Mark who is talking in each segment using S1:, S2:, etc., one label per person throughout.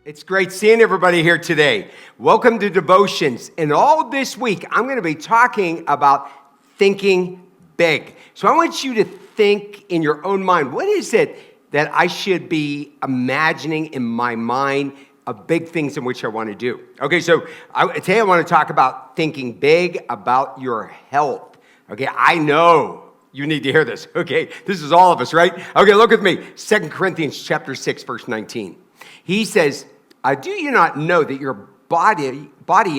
S1: It's great seeing everybody here today. Welcome to Devotions. And all this week, I'm going to be talking about thinking big. So I want you to think in your own mind, what is it that I should be imagining in my mind of big things in which I want to do? Okay, so today I want to talk about thinking big about your health. Okay, I know you need to hear this. Okay, this is all of us, right? Okay, look with me. 2 Corinthians chapter 6, verse 19. He says, do you not know that your body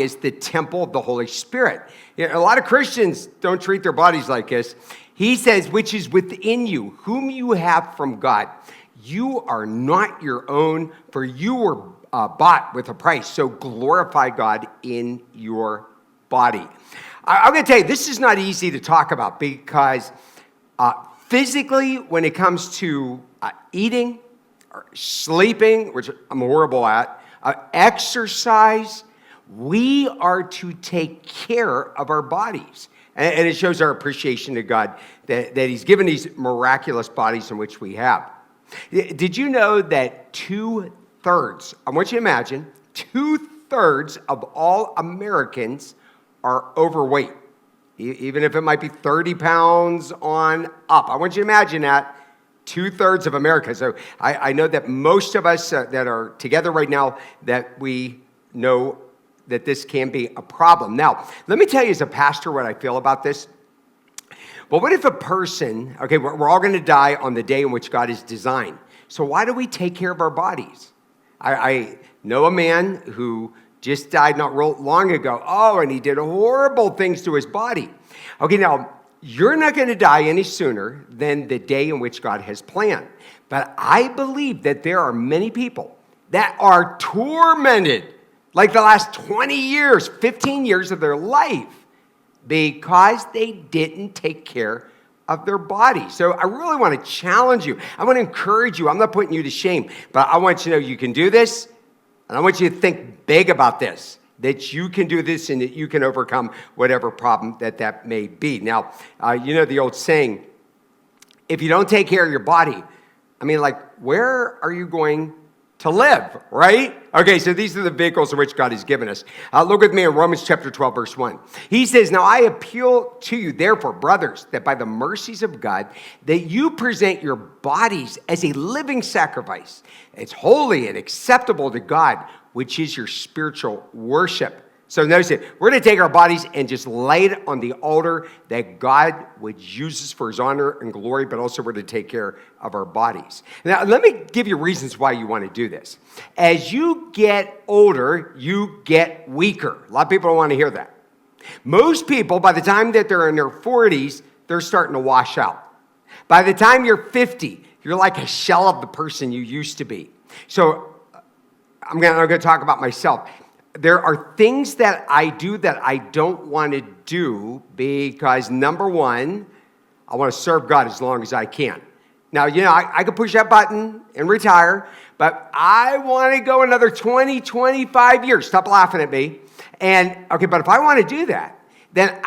S1: is the temple of the Holy Spirit? You know, a lot of Christians don't treat their bodies like this. He says, which is within you, whom you have from God. You are not your own, for you were bought with a price. So glorify God in your body. I'm going to tell you, this is not easy to talk about because physically, when it comes to eating, sleeping, which I'm horrible at, exercise, we are to take care of our bodies. And it shows our appreciation to God that He's given these miraculous bodies in which we have. Did you know that 2/3, I want you to imagine, 2/3 of all Americans are overweight, even if it might be 30 pounds on up. I want you to imagine that. 2/3 of America. So I know that most of us that are together right now, that we know that this can be a problem. Now, let me tell you as a pastor what I feel about this. Well, what if a person, okay, we're all going to die on the day in which God is designed. So why do we take care of our bodies? I know a man who just died not real long ago. Oh, and he did horrible things to his body. Okay, now, you're not going to die any sooner than the day in which God has planned. But I believe that there are many people that are tormented like the last 20 years, 15 years of their life because they didn't take care of their body. So I really want to challenge you. I want to encourage you. I'm not putting you to shame, but I want you to know you can do this. And I want you to think big about this, that you can do this and that you can overcome whatever problem that may be. Now, you know the old saying, if you don't take care of your body, I mean, like, where are you going to live, right? Okay, so these are the vehicles in which God has given us. Look with me in Romans chapter 12, verse 1. He says, now I appeal to you, therefore, brothers, that by the mercies of God, that you present your bodies as a living sacrifice. It's holy and acceptable to God, which is your spiritual worship. So notice it. We're going to take our bodies and just lay it on the altar that God would use us for His honor and glory, but also we're to take care of our bodies. Now, let me give you reasons why you want to do this. As you get older, you get weaker. A lot of people don't want to hear that. Most people, by the time that they're in their 40s, they're starting to wash out. By the time you're 50, you're like a shell of the person you used to be. So I'm going to talk about myself. There are things that I do that I don't want to do because, number one, I want to serve God as long as I can. Now, you know, I could push that button and retire, but I want to go another 20, 25 years. Stop laughing at me. And, okay, but if I want to do that, then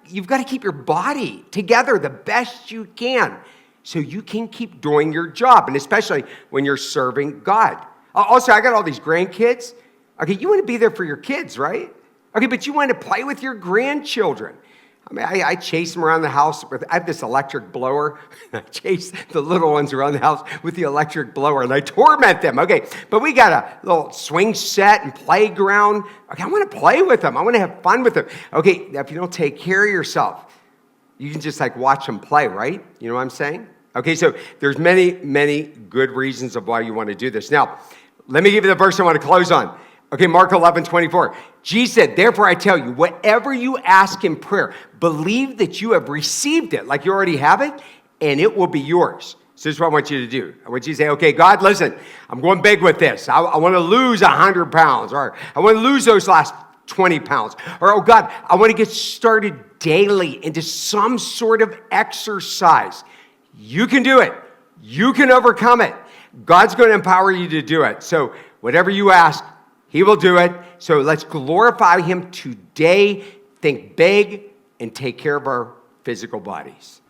S1: you've got to keep your body together the best you can so you can keep doing your job, and especially when you're serving God. Also, I got all these grandkids. Okay, you want to be there for your kids, right? Okay, but you want to play with your grandchildren. I mean, I chase them around the house I have this electric blower. I chase the little ones around the house with the electric blower, and I torment them. Okay, but we got a little swing set and playground. Okay, I want to play with them. I want to have fun with them. Okay, if you don't take care of yourself, you can just like watch them play, right? You know what I'm saying? Okay, so there's many, many good reasons of why you want to do this. Now, let me give you the verse I want to close on. Okay, Mark 11:24. Jesus said, therefore I tell you, whatever you ask in prayer, believe that you have received it, like you already have it, and it will be yours. So this is what I want you to do. I want you to say, okay, God, listen, I'm going big with this. I want to lose 100 pounds, or I want to lose those last 20 pounds. Or, oh God, I want to get started daily into some sort of exercise. You can do it. You can overcome it. God's going to empower you to do it. So whatever you ask, He will do it. So let's glorify Him today, think big, and take care of our physical bodies.